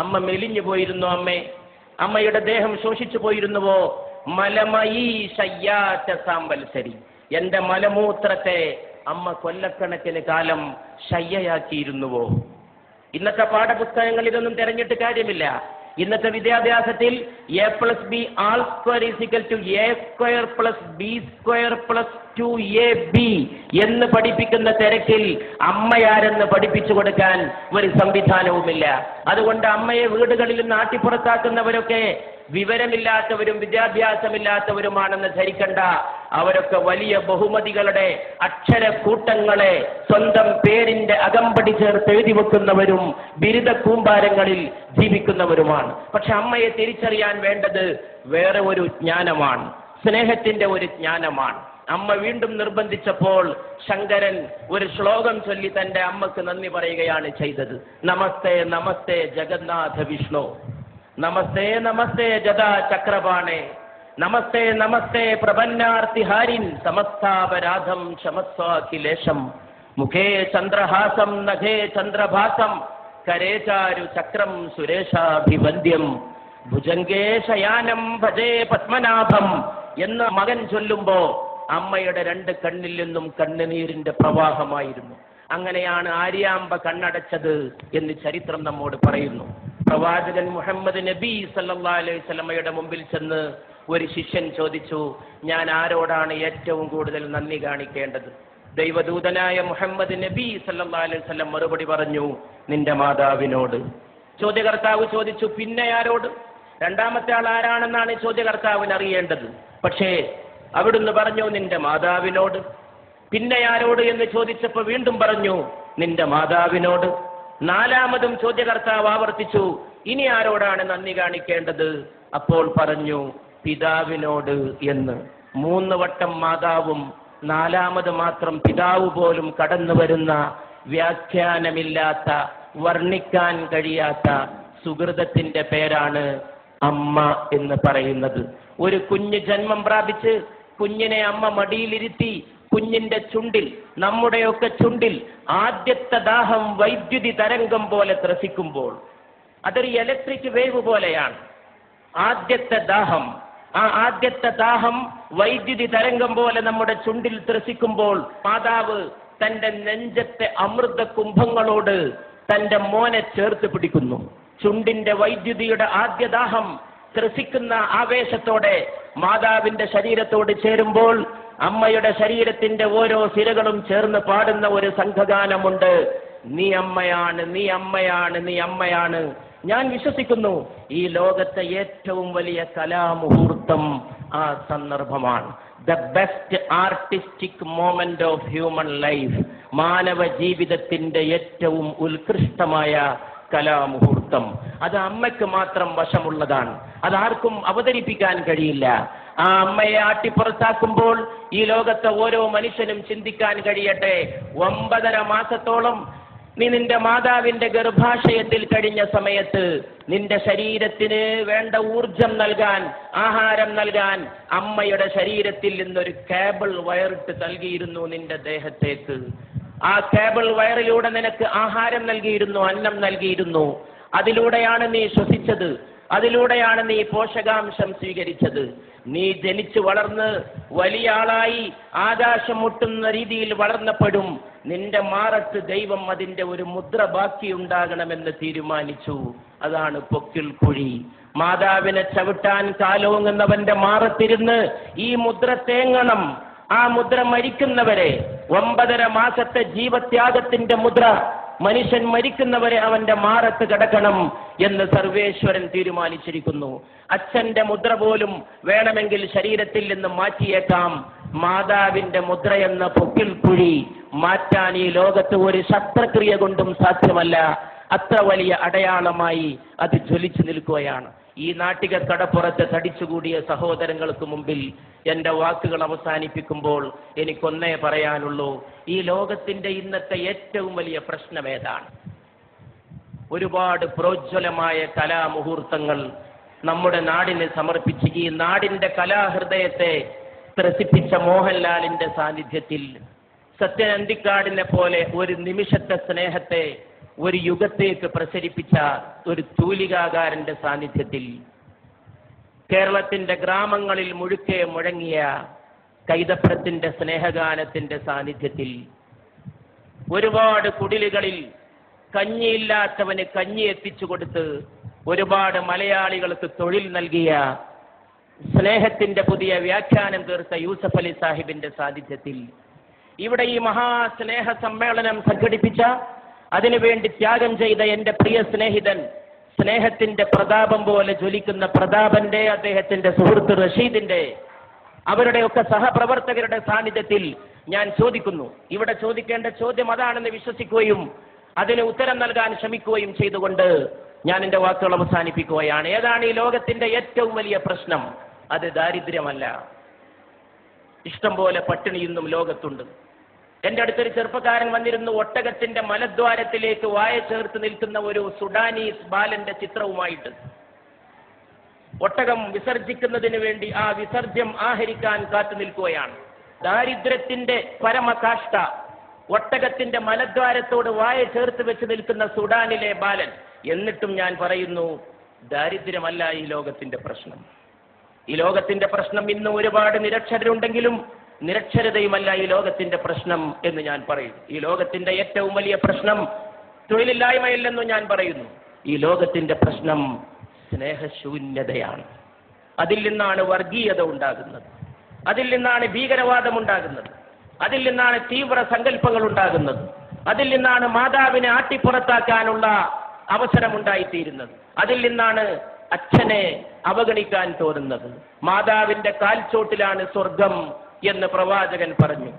അമ്മ മെലിഞ്ഞു പോയിരുന്നു അമ്മേ? അമ്മയുടെ ദേഹം ശോഷിച്ചു പോയിരുന്നുവോ? മലമയീ ശയ്യാച്ച സാമ്പൽസരി, എന്റെ മലമൂത്രത്തെ അമ്മ കൊല്ലക്കണക്കിന് കാലം ശയ്യയാക്കിയിരുന്നുവോ? ഇന്നത്തെ പാഠപുസ്തകങ്ങൾ ഇതൊന്നും തിരഞ്ഞിട്ട് കാര്യമില്ല. ഇന്നത്തെ വിദ്യാഭ്യാസത്തിൽ a+b²=a²+b²+2ab എന്ന് പഠിപ്പിക്കുന്ന തിരക്കിൽ അമ്മയാരെന്ന് പഠിപ്പിച്ചു കൊടുക്കാൻ ഒരു സംവിധാനവുമില്ല. അതുകൊണ്ട് അമ്മയെ വീടുകളിൽ നിന്ന് ആട്ടിപ്പുറത്താക്കുന്നവരൊക്കെ വിവരമില്ലാത്തവരും വിദ്യാഭ്യാസമില്ലാത്തവരുമാണെന്ന് ധരിക്കണ്ട. അവരൊക്കെ വലിയ ബഹുമതികളുടെ അക്ഷരക്കൂട്ടങ്ങളെ സ്വന്തം പേരിന്റെ അകമ്പടി ചേർത്ത് എഴുതി വെക്കുന്നവരും ബിരുദ കൂമ്പാരങ്ങളിൽ ജീവിക്കുന്നവരുമാണ്. പക്ഷെ അമ്മയെ തിരിച്ചറിയാൻ വേണ്ടത് വേറെ ഒരു ജ്ഞാനമാണ്, സ്നേഹത്തിന്റെ ഒരു ജ്ഞാനമാണ്. അമ്മ വീണ്ടും നിർബന്ധിച്ചപ്പോൾ ശങ്കരൻ ഒരു ശ്ലോകം ചൊല്ലി തന്റെ അമ്മക്ക് നന്ദി പറയുകയാണ് ചെയ്തത്. നമസ്തേ നമസ്തേ ജഗന്നാഥ വിഷ്ണു, നമസ്തേ നമസ്തേ ജദാ ചക്രപാണേ, നമസ്തേ നമസ്തേ പ്രപന്നാർത്തിഹാരിൻ, സമസ്താപരാധം ക്ഷമസ്വാഖിലേശം, മുഖേ ചന്ദ്രഹാസം നഖേ ചന്ദ്രഭാസം, കരേചാരു ചക്രം സുരേഷാഭിവന്ദ്യം, ഭുജംഗേ ശയാനം ഭജേ പത്മനാഭം എന്ന് മകൻ ചൊല്ലുമ്പോ അമ്മയുടെ രണ്ട് കണ്ണിൽ നിന്നും കണ്ണുനീരിന്റെ പ്രവാഹമായിരുന്നു. അങ്ങനെയാണ് ആര്യാമ്പ കണ്ണടച്ചത് എന്ന് ചരിത്രം നമ്മോട് പറയുന്നു. പ്രവാചകൻ മുഹമ്മദ് നബി സല്ലല്ലാഹു അലൈഹി വസല്ലമയുടെ മുമ്പിൽ ചെന്ന് ഒരു ശിഷ്യൻ ചോദിച്ചു, ഞാൻ ആരോടാണ് ഏറ്റവും കൂടുതൽ നന്ദി കാണിക്കേണ്ടത്? ദൈവദൂതനായ മുഹമ്മദ് നബി സല്ലല്ലാഹു അലൈഹി വസല്ലം മറുപടി പറഞ്ഞു, നിന്റെ മാതാവിനോട്. ചോദ്യകർത്താവ് ചോദിച്ചു, പിന്നെ ആരോട്? രണ്ടാമത്തെ ആൾ ആരാണെന്നാണ് ചോദ്യകർത്താവിന് അറിയേണ്ടത്. പക്ഷേ അവിടുന്ന് പറഞ്ഞു, നിന്റെ മാതാവിനോട്. പിന്നെ ആരോട് എന്ന് ചോദിച്ചപ്പോൾ വീണ്ടും പറഞ്ഞു, നിന്റെ മാതാവിനോട്. നാലാമതും ചോദ്യകർത്താവ് ആവർത്തിച്ചു, ഇനി ആരോടാണ് നന്ദി കാണിക്കേണ്ടത്? അപ്പോൾ പറഞ്ഞു, പിതാവിനോട് എന്ന്. 3 വട്ടം മാതാവും 4ാമത് മാത്രം പിതാവ് പോലും കടന്നു വരുന്ന വ്യാഖ്യാനമില്ലാത്ത, വർണ്ണിക്കാൻ കഴിയാത്ത സുഹൃതത്തിന്റെ പേരാണ് അമ്മ എന്ന് പറയുന്നത്. ഒരു കുഞ്ഞ് ജന്മം പ്രാപിച്ച് കുഞ്ഞിനെ അമ്മ മടിയിലിരുത്തി കുഞ്ഞിന്റെ ചുണ്ടിൽ, നമ്മുടെയൊക്കെ ചുണ്ടിൽ ആദ്യത്തെ ദാഹം വൈദ്യുതി തരംഗം പോലെ ത്രസിക്കുമ്പോൾ, അതൊരു ഇലക്ട്രിക് വേവ് പോലെയാണ് ആദ്യത്തെ ദാഹം. ആ ആദ്യത്തെ ദാഹം വൈദ്യുതി തരംഗം പോലെ നമ്മുടെ ചുണ്ടിൽ ത്രസിക്കുമ്പോൾ മാതാവ് തന്റെ നെഞ്ചത്തെ അമൃത കുംഭങ്ങളോട് തന്റെ മോനെ ചേർത്ത് പിടിക്കുന്നു. ചുണ്ടിന്റെ വൈദ്യുതിയുടെ ആദ്യദാഹം ത്രസിക്കുന്ന ആവേശത്തോടെ മാതാവിന്റെ ശരീരത്തോട് ചേരുമ്പോൾ അമ്മയുടെ ശരീരത്തിന്റെ ഓരോ സിരകളും ചേർന്ന് പാടുന്ന ഒരു സംഘഗാനമുണ്ട്. നീ അമ്മയാണ്, നീ അമ്മയാണ്, നീ അമ്മയാണ്. ഞാൻ വിശ്വസിക്കുന്നു ഈ ലോകത്തെ ഏറ്റവും വലിയ കലാമുഹൂർത്തം ആ സന്ദർഭമാണ്. The best artistic moment of human life, മാനവ ജീവിതത്തിന്റെ ഏറ്റവും ഉത്കൃഷ്ടമായ കലാമുഹൂർത്തം. അത് അമ്മയ്ക്ക് മാത്രം വശമുള്ളതാണ്, അതാർക്കും അവതരിപ്പിക്കാൻ കഴിയില്ല. ആ അമ്മയെ ആട്ടിപ്പുറത്താക്കുമ്പോൾ ഈ ലോകത്തെ ഓരോ മനുഷ്യനും ചിന്തിക്കാൻ കഴിയട്ടെ, 9.5 മാസത്തോളം നീ നിന്റെ മാതാവിന്റെ ഗർഭാശയത്തിൽ കഴിഞ്ഞ സമയത്ത് നിന്റെ ശരീരത്തിന് വേണ്ട ഊർജം നൽകാൻ, ആഹാരം നൽകാൻ അമ്മയുടെ ശരീരത്തിൽ നിന്നൊരു കേബിൾ വയറിട്ട് നൽകിയിരുന്നു നിന്റെ ദേഹത്തേക്ക്. ആ കേബിൾ വയറിലൂടെ നിനക്ക് ആഹാരം നൽകിയിരുന്നു, അന്നം നൽകിയിരുന്നു. അതിലൂടെയാണ് നീ ശ്വസിച്ചത്, അതിലൂടെയാണ് നീ പോഷകാംശം സ്വീകരിച്ചത്. നീ ജനിച്ചു വളർന്ന് വലിയ ആളായി ആകാശം മുട്ടുന്ന രീതിയിൽ വളർന്നപ്പെടും. നിന്റെ മാറത്ത് ദൈവം അതിന്റെ ഒരു മുദ്ര ബാക്കിയുണ്ടാകണമെന്ന് തീരുമാനിച്ചു. അതാണ് പൊക്കിൾ കുഴി. മാതാവിനെ ചവിട്ടാൻ കാലോങ്ങുന്നവന്റെ മാറത്തിരുന്ന് ഈ മുദ്ര തേങ്ങണം. ആ മുദ്ര മരിക്കുന്നവരെ, 9.5 മാസത്തെ ജീവത്യാഗത്തിന്റെ മുദ്ര, മനുഷ്യൻ മരിക്കുന്നവരെ അവന്റെ മാറത്ത് കിടക്കണം എന്ന് സർവേശ്വരൻ തീരുമാനിച്ചിരിക്കുന്നു. അച്ഛന്റെ മുദ്ര പോലും വേണമെങ്കിൽ ശരീരത്തിൽ നിന്ന് മാറ്റിയേക്കാം. മാതാവിന്റെ മുദ്രയെന്ന പൊക്കിൾ കുഴി മാറ്റാൻ ഈ ലോകത്ത് ഒരു ശസ്ത്രക്രിയ കൊണ്ടും സാധ്യമല്ല. അത്ര വലിയ അടയാളമായി അത് ജ്വലിച്ചു നിൽക്കുകയാണ്. ഈ നാട്ടിക കടപ്പുറത്ത് തടിച്ചുകൂടിയ സഹോദരങ്ങൾക്ക് മുമ്പിൽ എൻ്റെ വാക്കുകൾ അവസാനിപ്പിക്കുമ്പോൾ എനിക്കൊന്നേ പറയാനുള്ളൂ. ഈ ലോകത്തിന്റെ ഇന്നത്തെ ഏറ്റവും വലിയ പ്രശ്നം ഏതാണ്? ഒരുപാട് പ്രോജ്വലമായ കലാമുഹൂർത്തങ്ങൾ നമ്മുടെ നാടിന് സമർപ്പിച്ച് ഈ നാടിന്റെ കലാഹൃദയത്തെ ത്രസിപ്പിച്ച മോഹൻലാലിന്റെ സാന്നിധ്യത്തിൽ, സത്യൻ അന്തിക്കാടിനെ പോലെ ഒരു നിമിഷത്തെ സ്നേഹത്തെ ഒരു യുഗത്തേക്ക് പ്രസരിപ്പിച്ച ഒരു തൂലികാകാരന്റെ സാന്നിധ്യത്തിൽ, കേരളത്തിന്റെ ഗ്രാമങ്ങളിൽ മുഴുക്കെ മുഴങ്ങിയ കൈതപ്രത്തിന്റെ സ്നേഹഗാനത്തിന്റെ സാന്നിധ്യത്തിൽ, ഒരുപാട് കുടിലുകളിൽ കഞ്ഞിയില്ലാത്തവന് കഞ്ഞി എത്തിച്ചു കൊടുത്ത് ഒരുപാട് മലയാളികൾക്ക് തൊഴിൽ നൽകിയ, സ്നേഹത്തിന്റെ പുതിയ വ്യാഖ്യാനം തീർത്ത യൂസഫ് അലി സാഹിബിന്റെ സാന്നിധ്യത്തിൽ, ഇവിടെ ഈ മഹാസ്നേഹ സമ്മേളനം സംഘടിപ്പിച്ച, അതിനുവേണ്ടി ത്യാഗം ചെയ്ത എന്റെ പ്രിയ സ്നേഹിതൻ, സ്നേഹത്തിന്റെ പ്രതാപം പോലെ ജ്വലിക്കുന്ന പ്രതാപന്റെ, അദ്ദേഹത്തിന്റെ സുഹൃത്ത് റഷീദിന്റെ, അവരുടെയൊക്കെ സഹപ്രവർത്തകരുടെ സാന്നിധ്യത്തിൽ ഞാൻ ചോദിക്കുന്നു, ഇവിടെ ചോദിക്കേണ്ട ചോദ്യം അതാണെന്ന് വിശ്വസിക്കുകയും അതിന് ഉത്തരം നൽകാൻ ശ്രമിക്കുകയും ചെയ്തുകൊണ്ട് ഞാൻ എന്റെ വാക്കുകൾ അവസാനിപ്പിക്കുകയാണ്. ഏതാണ് ഈ ലോകത്തിന്റെ ഏറ്റവും വലിയ പ്രശ്നം? അത് ദാരിദ്ര്യമല്ല. ഇഷ്ടം പോലെ പട്ടിണി ഇന്നും ലോകത്തുണ്ട്. എന്റെ അടുത്തൊരു ചെറുപ്പക്കാരൻ വന്നിരുന്നു, ഒട്ടകത്തിന്റെ മലദ്വാരത്തിലേക്ക് വായ ചേർത്ത് നിൽക്കുന്ന ഒരു സുഡാനീസ് ബാലന്റെ ചിത്രവുമായിട്ട്. ഒട്ടകം വിസർജിക്കുന്നതിന് വേണ്ടി ആ വിസർജ്യം ആഹരിക്കാൻ കാത്തു നിൽക്കുകയാണ്. ദാരിദ്ര്യത്തിന്റെ പരമകാഷ്ഠ, ഒട്ടകത്തിന്റെ മലദ്വാരത്തോട് വായ ചേർത്ത് വെച്ച് നിൽക്കുന്ന സുഡാനിലെ ബാലൻ. എന്നിട്ടും ഞാൻ പറയുന്നു, ദാരിദ്ര്യമല്ല ഈ ലോകത്തിന്റെ പ്രശ്നം. ഈ ലോകത്തിന്റെ പ്രശ്നം ഇന്ന് ഒരുപാട് നിരക്ഷരരുണ്ടെങ്കിലും നിരക്ഷരതയുമല്ല ഈ ലോകത്തിന്റെ പ്രശ്നം എന്ന് ഞാൻ പറയുന്നു. ഈ ലോകത്തിന്റെ ഏറ്റവും വലിയ പ്രശ്നം തൊഴിലില്ലായ്മയില്ലെന്ന് ഞാൻ പറയുന്നു. ഈ ലോകത്തിന്റെ പ്രശ്നം സ്നേഹശൂന്യതയാണ്. അതിൽ നിന്നാണ് വർഗീയത ഉണ്ടാകുന്നത്, അതിൽ നിന്നാണ് ഭീകരവാദം ഉണ്ടാകുന്നത്, അതിൽ നിന്നാണ് തീവ്ര സങ്കല്പങ്ങൾ ഉണ്ടാകുന്നത്, അതിൽ നിന്നാണ് മാതാവിനെ ആട്ടിപ്പുറത്താക്കാനുള്ള അവസരമുണ്ടായിത്തീരുന്നത്, അതിൽ നിന്നാണ് അച്ഛനെ അവഗണിക്കാൻ തോന്നുന്നത്. മാതാവിന്റെ കാൽച്ചോട്ടിലാണ് സ്വർഗം എന്ന് പ്രവാചകൻ പറഞ്ഞു.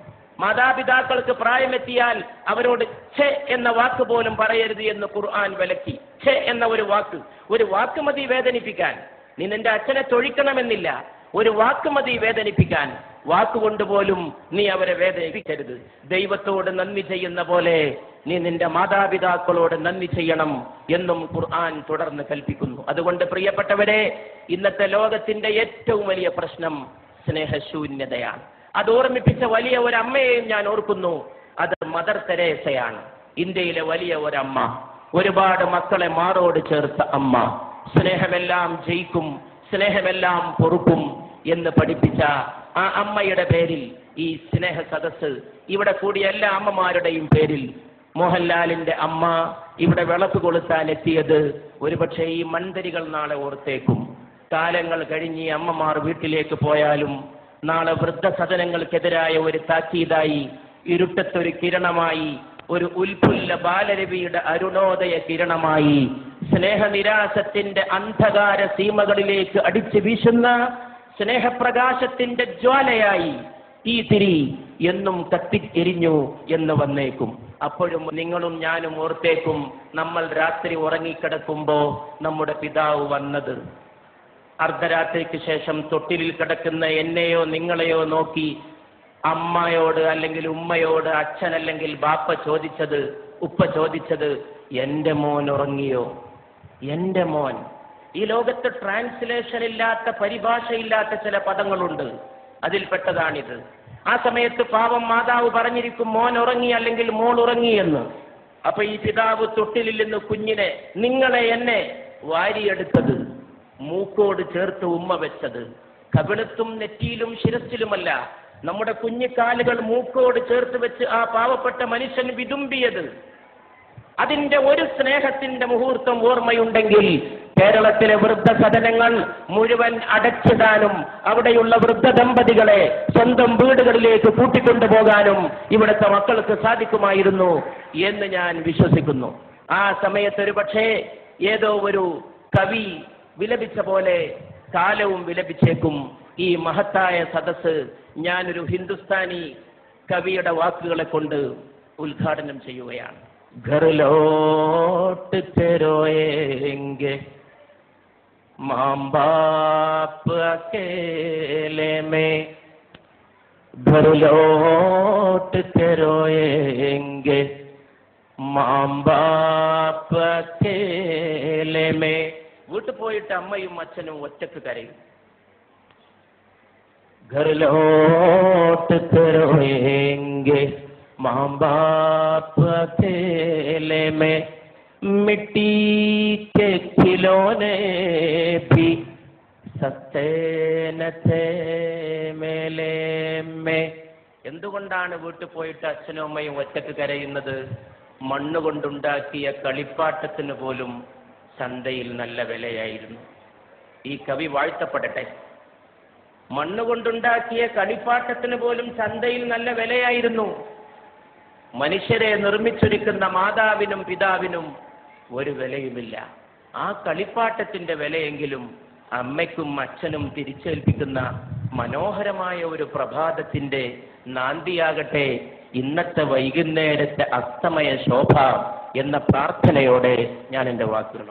മാതാപിതാക്കൾക്ക് പ്രായമെത്തിയാൽ അവരോട് ഛെ എന്ന വാക്ക് പോലും പറയരുത് എന്ന് ഖുർആൻ വിലക്കി. ഛെ എന്ന ഒരു വാക്ക് മതി വേദനിപ്പിക്കാൻ. നീ നിന്റെ അച്ഛനെ തൊഴിക്കണമെന്നില്ല, ഒരു വാക്ക് മതി വേദനിപ്പിക്കാൻ. വാക്കുകൊണ്ട് പോലും നീ അവരെ വേദനിപ്പിക്കരുത്. ദൈവത്തോട് നന്ദി ചെയ്യുന്ന പോലെ നീ നിന്റെ മാതാപിതാക്കളോട് നന്ദി ചെയ്യണം എന്നും ഖുർആൻ തുടർന്ന് കൽപ്പിക്കുന്നു. അതുകൊണ്ട് പ്രിയപ്പെട്ടവരെ, ഇന്നത്തെ ലോകത്തിന്റെ ഏറ്റവും വലിയ പ്രശ്നം സ്നേഹശൂന്യതയാണ്. അത് ഓർമ്മിപ്പിച്ച വലിയ ഒരു അമ്മയെയും ഞാൻ ഓർക്കുന്നു. അത് മദർ തെരേസയാണ്. ഇന്ത്യയിലെ വലിയ ഒരമ്മ, ഒരുപാട് മക്കളെ മാറോട് ചേർത്ത അമ്മ. സ്നേഹമെല്ലാം ജയിക്കും, സ്നേഹമെല്ലാം പൊറുക്കും എന്ന് പഠിപ്പിച്ച ആ അമ്മയുടെ പേരിൽ ഈ സ്നേഹ സദസ്സ്, ഇവിടെ കൂടിയ എല്ലാ അമ്മമാരുടെയും പേരിൽ, മോഹൻലാലിന്റെ അമ്മ ഇവിടെ വിളക്ക് കൊളുത്താൻ എത്തിയത് ഒരുപക്ഷെ ഈ മൺതരികൾ നാളെ ഓർത്തേക്കും. കാലങ്ങൾ കഴിഞ്ഞ് ഈ അമ്മമാർ വീട്ടിലേക്ക് പോയാലും നാളെ വൃദ്ധസദനങ്ങൾക്കെതിരായ ഒരു താക്കീതായി, ഇരുട്ടത്തൊരു കിരണമായി, ഒരു ഉൽഫുല്ല ബാലരവിയുടെ അരുണോദയ കിരണമായി, സ്നേഹനിരാശത്തിന്റെ അന്ധകാര സീമകളിലേക്ക് അടിച്ചു വീശുന്ന സ്നേഹപ്രകാശത്തിന്റെ ജ്വാലയായി ഈ തിരി എന്നും കത്തിയെരിഞ്ഞു എന്ന് വന്നേക്കും. അപ്പോഴും നിങ്ങളും ഞാനും ഓർത്തേക്കും, നമ്മൾ രാത്രി ഉറങ്ങിക്കിടക്കുമ്പോ നമ്മുടെ പിതാവ് വന്നത്. അർദ്ധരാത്രിക്ക് ശേഷം തൊട്ടിലിൽ കിടക്കുന്ന എന്നെയോ നിങ്ങളെയോ നോക്കി അമ്മയോട് അല്ലെങ്കിൽ ഉമ്മയോട്, അച്ഛൻ അല്ലെങ്കിൽ ബാപ്പ ചോദിച്ചത്, ഉപ്പ ചോദിച്ചത്, എന്റെ മോൻ ഉറങ്ങിയോ? എന്റെ മോൻ. ഈ ലോകത്ത് ട്രാൻസ്ലേഷൻ ഇല്ലാത്ത, പരിഭാഷയില്ലാത്ത ചില പദങ്ങളുണ്ട്, അതിൽപ്പെട്ടതാണിത്. ആ സമയത്ത് പാവം മാതാവ് പറഞ്ഞിരിക്കും, മോൻ ഉറങ്ങി അല്ലെങ്കിൽ മോൾ ഉറങ്ങി എന്ന്. അപ്പൊ ഈ പിതാവ് തൊട്ടിലിൽ നിന്ന് കുഞ്ഞിനെ, നിങ്ങളെ എന്നെ വാരിയെടുത്തത്, മൂക്കോട് ചേർത്ത് ഉമ്മ വെച്ചത്, കവിളത്തും നെറ്റിയിലും ശിരസിലുമല്ല, നമ്മുടെ കുഞ്ഞിക്കാലുകൾ മൂക്കോട് ചേർത്ത് വെച്ച് ആ പാവപ്പെട്ട മനുഷ്യൻ വിതുമ്പിയത്. അതിന്റെ ഒരു സ്നേഹത്തിന്റെ മുഹൂർത്തം ഓർമ്മയുണ്ടെങ്കിൽ കേരളത്തിലെ വൃദ്ധസദനങ്ങൾ മുഴുവൻ അടച്ചിടാനും അവിടെയുള്ള വൃദ്ധ ദമ്പതികളെ സ്വന്തം വീടുകളിലേക്ക് കൂട്ടിക്കൊണ്ടുപോകാനും ഇവിടുത്തെ മക്കൾക്ക് സാധിക്കുമായിരുന്നു എന്ന് ഞാൻ വിശ്വസിക്കുന്നു. ആ സമയത്ത് ഒരു പക്ഷേ ഏതോ ഒരു കവി വിലപിച്ച പോലെ കാലവും വിലപിച്ചേക്കും. ഈ മഹത്തായ സദസ്സ് ഞാനൊരു ഹിന്ദുസ്ഥാനി കവിയുടെ വാക്കുകളെ കൊണ്ട് ഉദ്ഘാടനം ചെയ്യുകയാണ്. घर लौट के रोएंगे माँ बाप अकेले में, घर लौट के रोएंगे माँ बाप अकेले में. വീട്ടിൽ പോയിട്ട് അമ്മയും അച്ഛനും ഒറ്റക്ക് കരയും. घर लौट के रोएंगे माँ बाप अकेले में, मिट्टी के खिलौने भी सस्ते न थे मेले में. എന്തുകൊണ്ടാണ് വീട്ടിൽ പോയിട്ട് അച്ഛനും അമ്മയും ഒറ്റക്ക് കരയുന്നത്? മണ്ണുകൊണ്ടുണ്ടാക്കിയ കളിപ്പാട്ടത്തിന് പോലും ചന്തയിൽ നല്ല വിലയായിരുന്നു. ഈ കവി വാഴ്ത്തപ്പെടട്ടെ. മണ്ണുകൊണ്ടുണ്ടാക്കിയ കളിപ്പാട്ടത്തിന് പോലും ചന്തയിൽ നല്ല വിലയായിരുന്നു. മനുഷ്യരെ നിർമ്മിച്ചൊരുക്കുന്ന മാതാവിനും പിതാവിനും ഒരു വിലയുമില്ല. ആ കളിപ്പാട്ടത്തിന്റെ വിലയെങ്കിലും അമ്മയ്ക്കും അച്ഛനും തിരിച്ചേൽപ്പിക്കുന്ന മനോഹരമായ ഒരു പ്രഭാതത്തിന്റെ നാന്ദിയാകട്ടെ ഇന്നത്തെ വൈകുന്നേരത്തെ അസ്തമയ ശോഭ എന്ന പ്രാർത്ഥനയോടെ ഞാൻ എൻ്റെ വാക്കുകൾ